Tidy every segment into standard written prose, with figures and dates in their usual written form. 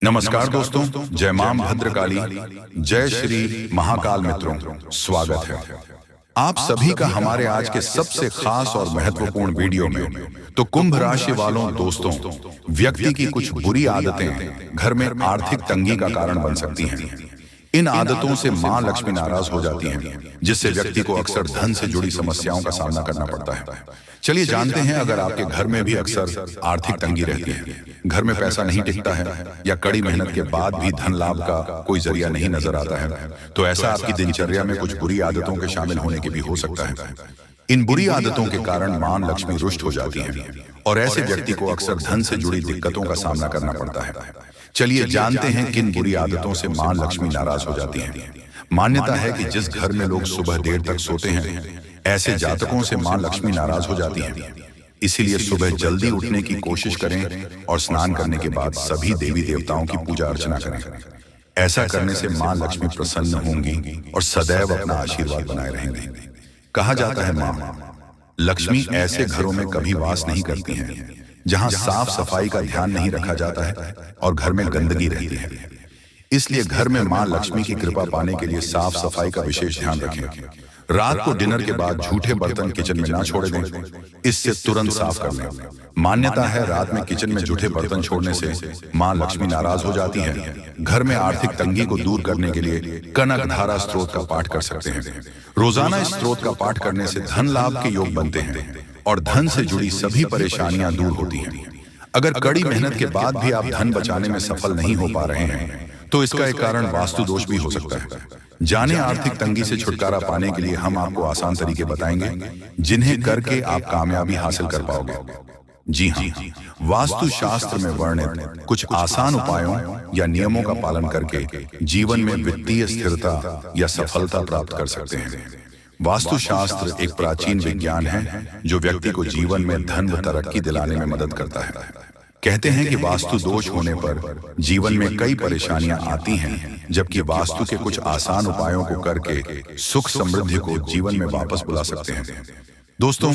नमस्कार दोस्तों, जय मां भद्रकाली, जय श्री महाकाल मित्रों, स्वागत है आप सभी का हमारे आज के सबसे खास और महत्वपूर्ण वीडियो में। तो कुंभ राशि वालों दोस्तों, व्यक्ति की कुछ बुरी आदतें घर में आर्थिक तंगी का कारण बन सकती हैं। इन आदतों से मां लक्ष्मी नाराज हो जाती हैं, जिससे व्यक्ति को अक्सर धन से जुड़ी समस्याओं का सामना करना पड़ता है। चलिए जानते हैं, अगर आपके घर में भी अक्सर आर्थिक तंगी रहती है, घर में पैसा नहीं टिकता है या कड़ी मेहनत के बाद भी धन लाभ का कोई जरिया नहीं नजर आता है, तो ऐसा आपकी दिनचर्या में कुछ बुरी आदतों के शामिल होने की भी हो सकता है। इन बुरी आदतों के कारण मां लक्ष्मी रुष्ट हो जाती है और ऐसे व्यक्ति को अक्सर धन से जुड़ी दिक्कतों का सामना करना पड़ता है। चलिए जानते हैं किन बुरी आदतों से मां लक्ष्मी नाराज हो जाती है। मान्यता है कि जिस घर में लोग सुबह देर तक सोते हैं, ऐसे जातकों से मां लक्ष्मी नाराज हो जाती है। इसीलिए सुबह जल्दी उठने की कोशिश करें और स्नान करने के बाद सभी देवी देवताओं की पूजा अर्चना करें। ऐसा करने से मां लक्ष्मी प्रसन्न होंगी और सदैव अपना आशीर्वाद बनाए रहेंगे। कहा जाता है मां लक्ष्मी ऐसे घरों में कभी वास नहीं करती हैं जहां साफ सफाई का ध्यान नहीं रखा जाता है और घर में गंदगी रहती है। इसलिए घर में मां लक्ष्मी की कृपा पाने के लिए साफ सफाई का विशेष ध्यान रखें। रात को डिनर के बाद झूठे बर्तन किचन में ना छोड़ दें, इससे तुरंत साफ कर लें। मान्यता है रात में किचन में झूठे बर्तन छोड़ने से मां लक्ष्मी नाराज हो जाती है। घर में आर्थिक तंगी को दूर करने के लिए कनक धारा स्त्रोत का पाठ कर सकते हैं। रोजाना इस स्त्रोत का पाठ करने से धन लाभ के योग बनते हैं और धन से जुड़ी सभी परेशानियां दूर होती हैं। अगर कड़ी मेहनत के बाद भी आप धन बचाने में सफल नहीं हो पा रहे हैं, तो इसका एक कारण वास्तु दोष भी हो सकता है। जाने आर्थिक तंगी से छुटकारा पाने के लिए हम आपको आसान तरीके बताएंगे, जिन्हें करके आप कामयाबी हासिल कर पाओगे। जी हाँ, वास्तु शास्त्र में वर्णित कुछ आसान उपायों या नियमों का पालन करके जीवन में वित्तीय स्थिरता या सफलता प्राप्त कर सकते हैं। वास्तु शास्त्र एक प्राचीन विज्ञान है जो व्यक्ति को जीवन में धन व तरक्की दिलाने में मदद करता है। कहते हैं कि वास्तु दोष होने पर जीवन में कई परेशानियां आती हैं, जबकि वास्तु के कुछ आसान उपायों को करके सुख समृद्धि को जीवन में वापस बुला सकते हैं। दोस्तों,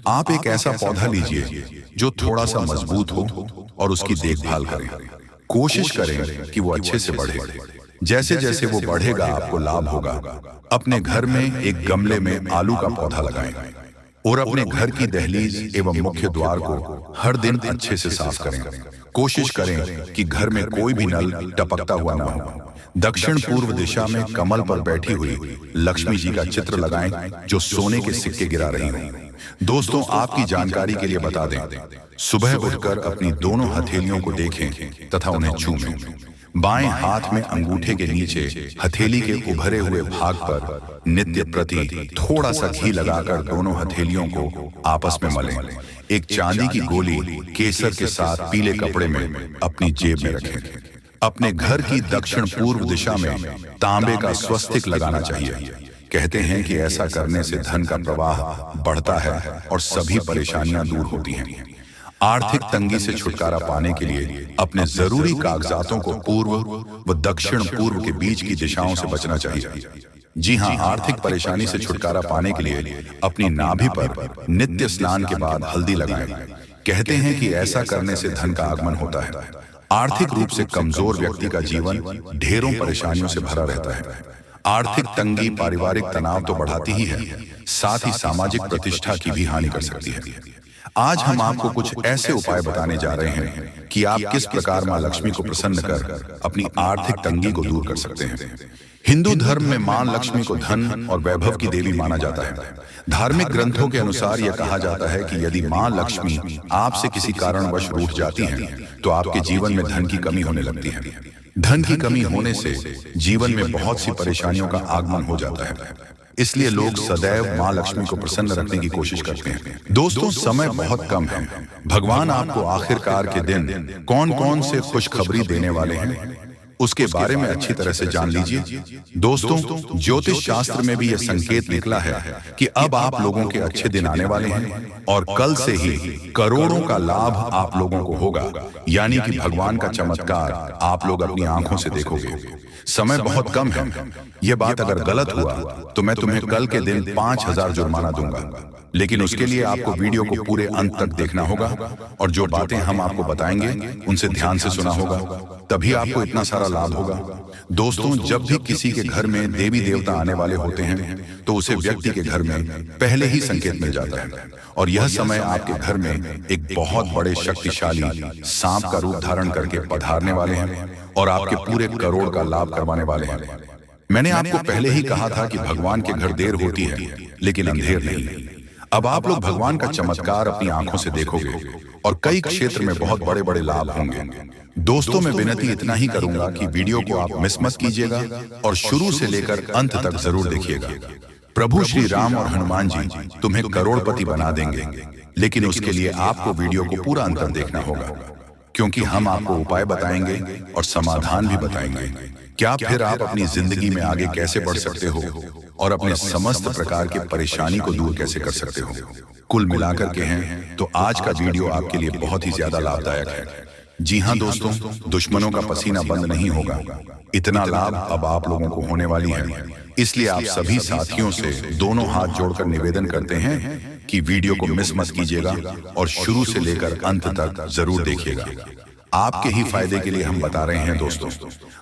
आप एक ऐसा पौधा लीजिए जो थोड़ा सा मजबूत हो और उसकी देखभाल करें। कोशिश करें कि वो अच्छे से बढ़े। जैसे जैसे वो बढ़ेगा आपको लाभ होगा। अपने घर में एक गमले में आलू का पौधा लगाएं और अपने घर की दहलीज एवं मुख्य द्वार को हर दिन अच्छे से साफ करें। कोशिश करें कि घर में कोई भी नल टपकता हुआ ना हो। दक्षिण पूर्व दिशा में कमल पर बैठी हुई लक्ष्मी जी का चित्र लगाएं जो सोने के सिक्के गिरा रही हो। दोस्तों, आपकी जानकारी के लिए बता दें, सुबह उठकर अपनी दोनों हथेलियों को देखें तथा उन्हें छूएं। बाएं हाथ में अंगूठे के नीचे हथेली के उभरे हुए भाग पर नित्य प्रति थोड़ा सा घी लगाकर दोनों हथेलियों को आपस में मलें। एक चांदी की गोली केसर के साथ पीले कपड़े में अपनी जेब में रखें। अपने घर की दक्षिण पूर्व दिशा में तांबे का स्वस्तिक लगाना चाहिए। कहते हैं कि ऐसा करने से धन का प्रवाह बढ़ता है और सभी परेशानियां दूर होती हैं। आर्थिक तंगी से छुटकारा पाने के लिए अपने जरूरी कागजातों को पूर्व व दक्षिण पूर्व के बीच की दिशाओं से बचना चाहिए। जी हाँ, आर्थिक परेशानी से छुटकारा पाने के लिए अपनी नाभि पर नित्य स्नान के बाद हल्दी लगाएं। कहते हैं कि ऐसा करने से धन का आगमन होता है। आर्थिक रूप से कमजोर व्यक्ति का जीवन ढेरों परेशानियों से भरा रहता है। आर्थिक तंगी पारिवारिक तनाव तो बढ़ाती ही है, साथ ही सामाजिक प्रतिष्ठा की भी हानि कर सकती है। आज हम आपको कुछ ऐसे उपाय बताने जा रहे हैं कि आप किस प्रकार मां लक्ष्मी को प्रसन्न कर अपनी आर्थिक तंगी को दूर कर सकते हैं। हिंदू धर्म में मां लक्ष्मी को धन और वैभव की देवी माना जाता है। धार्मिक ग्रंथों के अनुसार यह कहा जाता है कि यदि मां लक्ष्मी आपसे किसी कारणवश रूठ जाती हैं, तो आपके जीवन में धन की कमी होने लगती है। धन की कमी होने से जीवन में बहुत सी परेशानियों का आगमन हो जाता है। इसलिए लोग सदैव मां लक्ष्मी को प्रसन्न रखने की कोशिश करते हैं। दोस्तों, समय बहुत कम है। भगवान आपको आखिरकार के दिन कौन कौन से खुशखबरी देने वाले हैं, उसके बारे में अच्छी तरह से जान लीजिए। दोस्तों, ज्योतिष शास्त्र में भी यह संकेत निकला है कि अब आप लोगों के अच्छे दिन आने वाले हैं और कल से ही करोड़ों का लाभ आप लोगों को होगा। यानी कि भगवान का चमत्कार आप लोग अपनी आंखों से देखोगे। समय बहुत कम है। यह बात अगर गलत हुआ तो मैं तुम्हें कल के दिन 5000 जुर्माना दूंगा। लेकिन उसके लिए आपको वीडियो को पूरे अंत तक देखना होगा और जो बातें हम आपको बताएंगे उनसे ध्यान से सुना होगा, तभी आपको इतना सारा लाभ होगा। दोस्तों, जब भी किसी के घर में देवी देवता आने वाले होते हैं तो उसे व्यक्ति के घर में पहले ही संकेत मिल जाता है और यह समय आपके घर में एक बहुत बड़े शक्तिशाली सांप का रूप धारण करके पधारने वाले हैं और आपके पूरे करोड़ का लाभ करवाने वाले हैं। मैंने आपको पहले ही कहा था कि भगवान के घर देर होती है लेकिन अंधेर नहीं। अब आप लोग भगवान का चमत्कार अपनी आंखों से देखोगे और कई क्षेत्र में बहुत बड़े बड़े लाभ होंगे। दोस्तों, मैं विनती इतना ही करूंगा कि वीडियो को आप मिस मत कीजिएगा और शुरू से लेकर अंत तक जरूर देखिएगा। प्रभु श्री राम और हनुमान जी तुम्हें करोड़पति बना देंगे, लेकिन उसके लिए आपको वीडियो को पूरा अंतर देखना होगा, क्योंकि हम आपको उपाय बताएंगे और समाधान भी बताएंगे। क्या फिर आप अपनी जिंदगी में आगे कैसे बढ़ सकते हो और अपने समस्त प्रकार की परेशानी को दूर कैसे कर सकते हो। कुल मिलाकर के हैं तो आज का वीडियो आपके लिए बहुत ही ज्यादा लाभदायक है। जी हाँ दोस्तों, दुश्मनों का पसीना बंद नहीं होगा। इतना लाभ अब आप लोगों को होने वाली है, इसलिए आप सभी साथियों से दोनों हाथ जोड़कर निवेदन करते हैं कि वीडियो को मिस मत कीजिएगा और शुरू से लेकर अंत तक जरूर देखिएगा। आपके ही फायदे के लिए हम बता रहे हैं दोस्तों।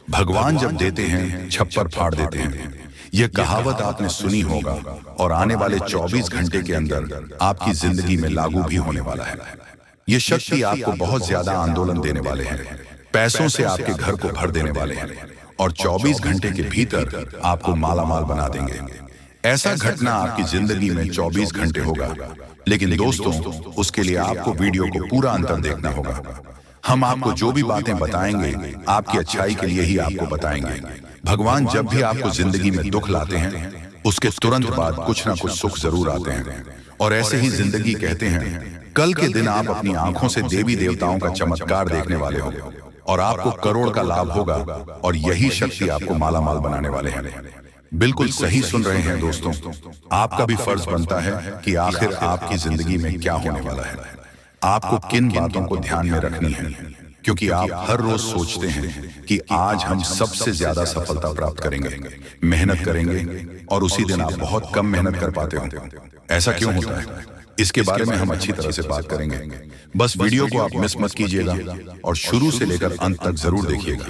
भगवान जब देते हैं छप्पर फाड़ देते हैं, यह कहावत आपने सुनी होगा और आने वाले 24 घंटे के अंदर आपकी जिंदगी में लागू भी होने वाला है। ये शक्ति आपको बहुत ज्यादा आंदोलन देने वाले हैं, पैसों से आपके घर को भर देने वाले हैं और 24 घंटे के भीतर आपको मालामाल बना देंगे। ऐसा घटना आपकी जिंदगी में 24 घंटे होगा, लेकिन दोस्तों उसके लिए आपको वीडियो को पूरा अंतर देखना होगा। हम आपको जो भी बातें बताएंगे आपकी अच्छाई के लिए ही आपको बताएंगे। भगवान जब भी आपको जिंदगी में दुख लाते हैं उसके तुरंत बाद कुछ ना कुछ सुख जरूर आते हैं और ऐसे ही जिंदगी कहते हैं। कल के दिन आप अपनी आंखों से देवी देवताओं का चमत्कार देखने वाले हो और आपको करोड़ का लाभ होगा और यही शक्ति आपको मालामाल बनाने वाले हैं। बिल्कुल सही सुन रहे हैं दोस्तों। आपका भी फर्ज बनता है कि आखिर आपकी जिंदगी में क्या होने वाला है, आपको किन बातों को ध्यान में रखनी है, क्योंकि आप हर रोज सोचते हैं कि आज हम सबसे ज्यादा सफलता प्राप्त करेंगे, मेहनत करेंगे और उसी दिन आप बहुत कम मेहनत कर पाते हो। ऐसा क्यों होता है, इसके बारे में हम अच्छी तरह से बात करेंगे। बस वीडियो को आप मिस मत कीजिएगा और शुरू से लेकर अंत तक जरूर देखिएगा।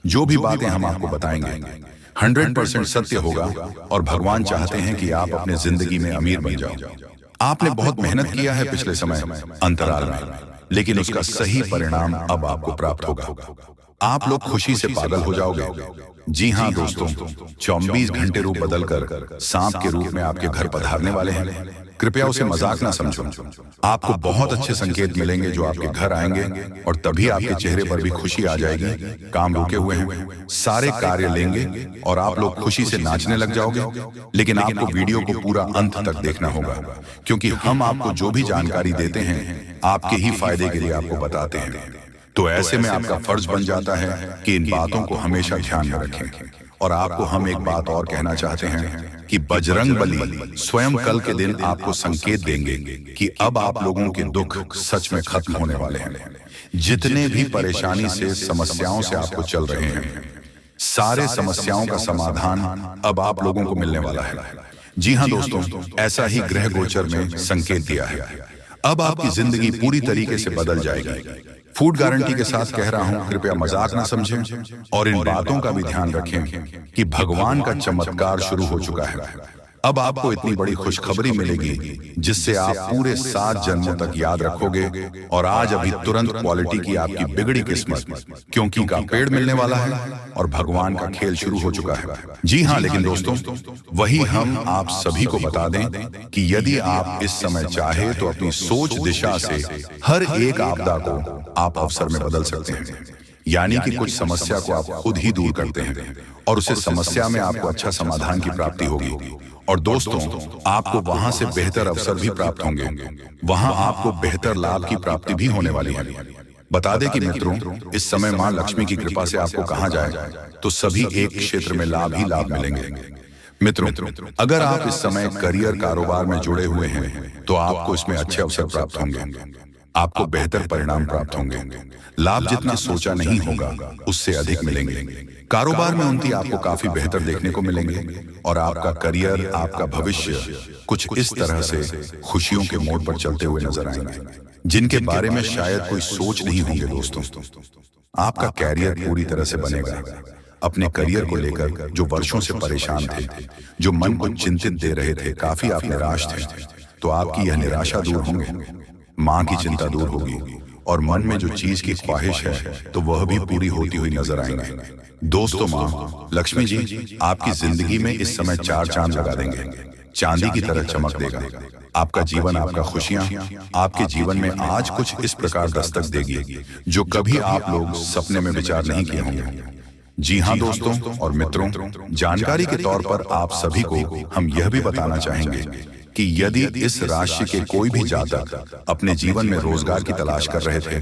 जो भी बातें हम आपको बताएंगे 100% सत्य होगा और भगवान चाहते हैं कि आप अपने जिंदगी में अमीर बन जाओ। आपने बहुत मेहनत किया है पिछले समय अंतराल में, लेकिन उसका सही परिणाम अब आपको प्राप्त होगा। आप लोग खुशी से पागल हो जाओगे। जी हाँ दोस्तों, 24 घंटे रूप बदलकर सांप के रूप में आपके घर पधारने वाले हैं। कृपया उसे मजाक ना समझो। आपको बहुत अच्छे संकेत मिलेंगे जो आपके घर आएंगे और तभी आपके चेहरे पर भी खुशी आ जाएगी। काम रुके हुए हैं, सारे कार्य लेंगे और आप लोग खुशी से नाचने लग जाओगे। लेकिन आपको वीडियो को पूरा अंत तक देखना होगा, क्योंकि हम आपको जो भी जानकारी देते हैं आपके ही फायदे के लिए आपको बताते हैं। तो ऐसे में आपका फर्ज बन जाता है कि इन बातों को हमेशा ध्यान में रखें। और आपको हम एक बात और कहना चाहते हैं कि बजरंग बली स्वयं कल के दिन आपको संकेत देंगे कि अब आप लोगों के दुख सच में खत्म होने वाले हैं। जितने भी परेशानी से समस्याओं से आपको चल रहे हैं, सारे समस्याओं का समाधान अब आप लोगों को मिलने वाला है। जी हाँ दोस्तों, ऐसा ही ग्रह गोचर में संकेत दिया है। अब आपकी जिंदगी पूरी तरीके से बदल जाएगी। फूड गारंटी के साथ कह रहा हूं, कृपया मजाक ना समझें और इन बातों का भी ध्यान रखें कि भगवान का चमत्कार शुरू हो चुका है। अब आपको इतनी बड़ी खुशखबरी मिलेगी जिससे आप पूरे 7 जन्मों तक याद रखोगे। और आज अभी तुरंत क्वालिटी की आपकी बिगड़ी किस्मत, क्योंकि का पेड़ मिलने वाला है और भगवान का खेल शुरू हो चुका है। जी हाँ, लेकिन दोस्तों वही हम आप सभी को बता दें कि यदि आप इस समय चाहे तो अपनी सोच दिशा से हर एक आपदा को आप अवसर में बदल सकते हैं। यानी कि कुछ समस्या को आप खुद ही दूर करते हैं और उसे समस्या में आपको अच्छा समाधान की प्राप्ति होगी। और दोस्तों आपको वहां से बेहतर अवसर भी प्राप्त होंगे, वहां आपको बेहतर लाभ की प्राप्ति भी होने वाली है। बता दें कि मित्रों, इस समय मां लक्ष्मी की कृपा से आपको कहा जाए तो सभी एक क्षेत्र में लाभ ही लाभ मिलेंगे। मित्रों, अगर आप इस समय करियर कारोबार में जुड़े हुए हैं तो आपको इसमें अच्छे अवसर प्राप्त होंगे। आपको बेहतर परिणाम प्राप्त होंगे। लाभ जितना सोचा नहीं होगा उससे अधिक मिलेंगे। कारोबार में उन्नति आपको काफी बेहतर देखने को मिलेंगे और आपका करियर, आपका भविष्य कुछ इस तरह से खुशियों के मोड़ पर चलते हुए नजर आएंगे जिनके बारे में शायद कोई सोच नहीं होंगे। दोस्तों, आपका कैरियर पूरी तरह से बनेगा। अपने करियर को लेकर जो वर्षों से परेशान थे, जो मन को चिंतित दे रहे थे, काफी आप निराश थे, तो आपकी यह निराशा दूर होंगे। मां की चिंता दूर होगी और मन में जो चीज की ख्वाहिश है तो वह भी पूरी होती हुई नजर आएंगे। दोस्तों, मां लक्ष्मी जी आपकी जिंदगी में इस समय 4 चांद लगा देंगे, चांदी की तरह चमक देगा। आपका जीवन, आपका खुशियां आपके जीवन में आज कुछ इस प्रकार दस्तक देगी जो कभी आप लोग सपने में विचार नहीं किए होंगे। जी हाँ दोस्तों और मित्रों, जानकारी के तौर पर आप सभी को हम यह भी बताना चाहेंगे कि यदि इस राशि के कोई भी जातक अपने जीवन में रोजगार की तलाश कर रहे थे,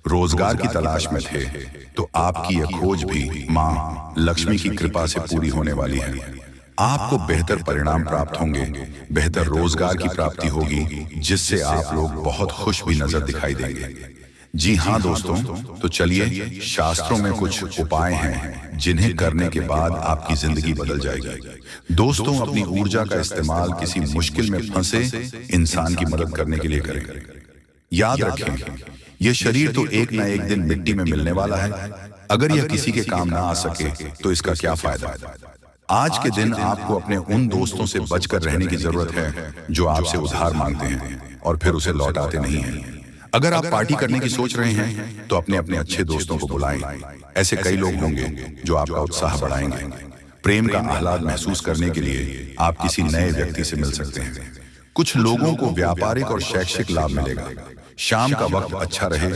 रोजगार की तलाश में थे, तो आपकी यह खोज भी मां लक्ष्मी की कृपा से पूरी होने वाली है। आपको बेहतर परिणाम प्राप्त होंगे, बेहतर रोजगार की प्राप्ति होगी जिससे आप लोग बहुत खुश भी नजर दिखाई देंगे। जी हाँ दोस्तों, तो चलिए, शास्त्रों में कुछ उपाय हैं जिन्हें करने के बाद आपकी जिंदगी बदल जाएगी। दोस्तों, अपनी ऊर्जा का इस्तेमाल किसी मुश्किल में फंसे इंसान की मदद करने के लिए करें। याद रखें, यह शरीर तो एक न एक दिन मिट्टी में मिलने वाला है। अगर यह किसी के काम ना आ सके तो इसका क्या फायदा। आज के दिन आपको अपने उन दोस्तों से बचकर रहने की जरूरत है जो आपसे उधार मांगते हैं और फिर उसे लौटाते नहीं हैं। अगर आप पार्टी करने की सोच रहे हैं तो अपने अपने अच्छे दोस्तों को बुलाएं। ऐसे कई लोग होंगे जो आपका उत्साह बढ़ाएंगे। प्रेम का आह्लाद महसूस करने के लिए आप किसी नए व्यक्ति से मिल सकते हैं। कुछ लोगों को व्यापारिक और शैक्षिक लाभ मिलेगा। शाम का वक्त अच्छा रहे,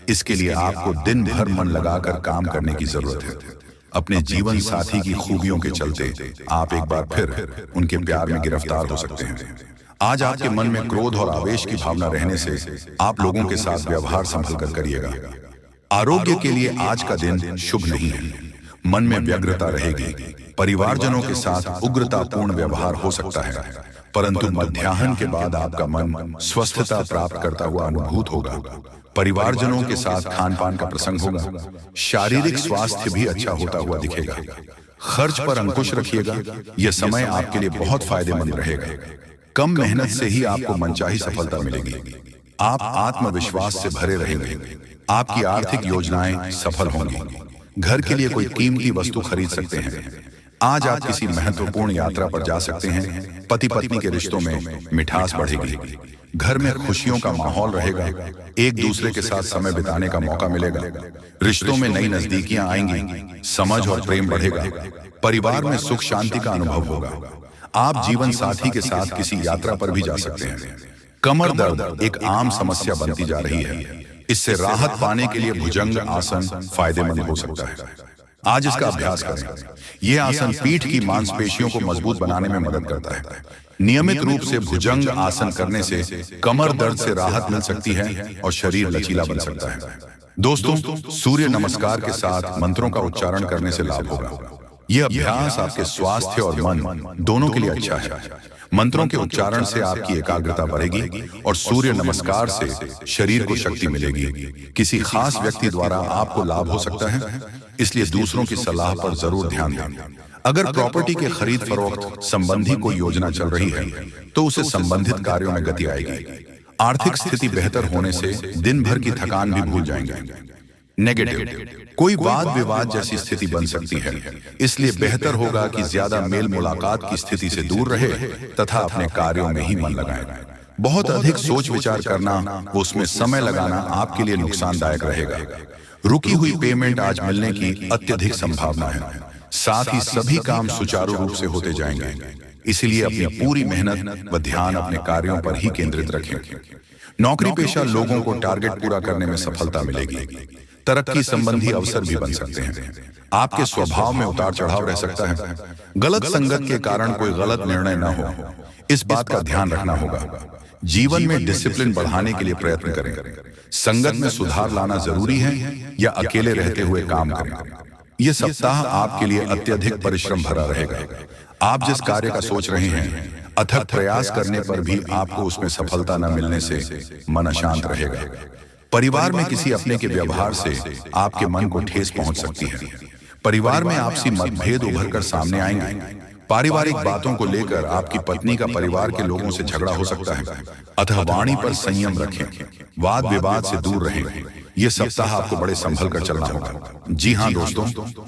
इसके लिए आपको दिन भर मन लगाकर काम करने की जरूरत है। अपने जीवन साथी की खूबियों के चलते आप एक बार फिर उनके प्यार में गिरफ्तार हो सकते हैं। आज आपके मन में क्रोध और आवेश की भावना रहने से आप लोगों के साथ व्यवहार संभल कर करिएगा। आरोग्य के लिए आज का दिन शुभ नहीं है। मन में व्यग्रता रहेगी। परिवारजनों के साथ उग्रतापूर्ण व्यवहार हो सकता है, परंतु मध्याह्न के बाद आपका मन स्वस्थता प्राप्त करता हुआ अनुभूत होगा। परिवारजनों के साथ खान पान का प्रसंग होगा। शारीरिक स्वास्थ्य भी अच्छा होता हुआ दिखेगा। खर्च पर अंकुश रखिएगा। यह समय आपके लिए बहुत फायदेमंद रहेगा। कम मेहनत से ही आपको मनचाही सफलता मिलेगी। आप आत्मविश्वास से भरे रहेंगे। आपकी आर्थिक योजनाएं सफल होंगी। घर के लिए कोई कीमती वस्तु खरीद सकते हैं। आज आप किसी महत्वपूर्ण यात्रा पर जा सकते हैं। पति पत्नी के रिश्तों में मिठास बढ़ेगी। घर में खुशियों का माहौल रहेगा। एक दूसरे के साथ समय बिताने का मौका मिलेगा। रिश्तों में नई नजदीकियां आएंगी। समझ और प्रेम बढ़ेगा। परिवार में सुख शांति का अनुभव होगा। आप जीवन साथी के साथ किसी यात्रा पर भी जा सकते हैं। कमर दर्द एक आम समस्या बनती जा रही है। इससे राहत पाने के लिए भुजंग आसन फायदेमंद हो सकता है। आज इसका अभ्यास करें। यह आसन पीठ की मांसपेशियों को मजबूत बनाने में मदद करता है। नियमित रूप से भुजंग आसन करने से कमर दर्द से राहत मिल सकती है और शरीर लचीला बन सकता है। दोस्तों, सूर्य नमस्कार के साथ मंत्रों का उच्चारण करने से लाभ होगा। यह अभ्यास आपके स्वास्थ्य और मन दोनों के लिए अच्छा है। मंत्रों के उच्चारण से आपकी एकाग्रता बढ़ेगी और सूर्य नमस्कार से शरीर को शक्ति मिलेगी। किसी खास व्यक्ति द्वारा आपको लाभ हो सकता है, इसलिए दूसरों की सलाह पर जरूर ध्यान दें। अगर प्रॉपर्टी के खरीद फरोख्त संबंधी कोई योजना चल रही है तो उसे संबंधित कार्यों में गति आएगी। आर्थिक स्थिति बेहतर होने से दिन भर की थकान भी भूल जाएंगे। नेगेटिव, कोई वाद विवाद जैसी स्थिति बन सकती है, इसलिए बेहतर होगा कि ज्यादा मेल मुलाकात की स्थिति से दूर रहे तथा अपने कार्यों में ही मन लगाएं। बहुत अधिक सोच विचार करना, उसमें समय लगाना आपके लिए नुकसानदायक रहेगा। रुकी हुई पेमेंट आज मिलने की अत्यधिक संभावना है। साथ ही सभी काम सुचारू रूप से होते जाएंगे। इसलिए अपनी पूरी मेहनत व ध्यान अपने कार्यों पर ही केंद्रित रखें। नौकरी पेशा लोगों को टारगेट पूरा करने में सफलता मिलेगी। तरक्की संबंधी अवसर भी बन सकते हैं। आपके स्वभाव में उतार चढ़ाव रह सकता है। गलत संगत के कारण कोई गलत निर्णय न हो, इस बात का ध्यान रखना होगा। जीवन में डिसिप्लिन बढ़ाने के लिए प्रयत्न करें। संगत में सुधार लाना जरूरी है या अकेले रहते हुए काम करें। यह सप्ताह आपके लिए अत्यधिक परिश्रम भरा रहेगा। आप जिस कार्य का सोच रहे हैं अथक प्रयास करने पर भी आपको उसमें सफलता न मिलने से मन अशांत रहेगा। परिवार में किसी अपने के व्यवहार से आपके मन को ठेस पहुंच सकती है। परिवार में आपसी मतभेद उभर कर सामने आएंगे। पारिवारिक बातों को लेकर आपकी पत्नी का परिवार के लोगों से झगड़ा हो सकता है, अतः वाणी पर संयम रखें, वाद विवाद से दूर रहें। यह सप्ताह आपको बड़े संभल कर चलना होगा। जी हाँ दोस्तों,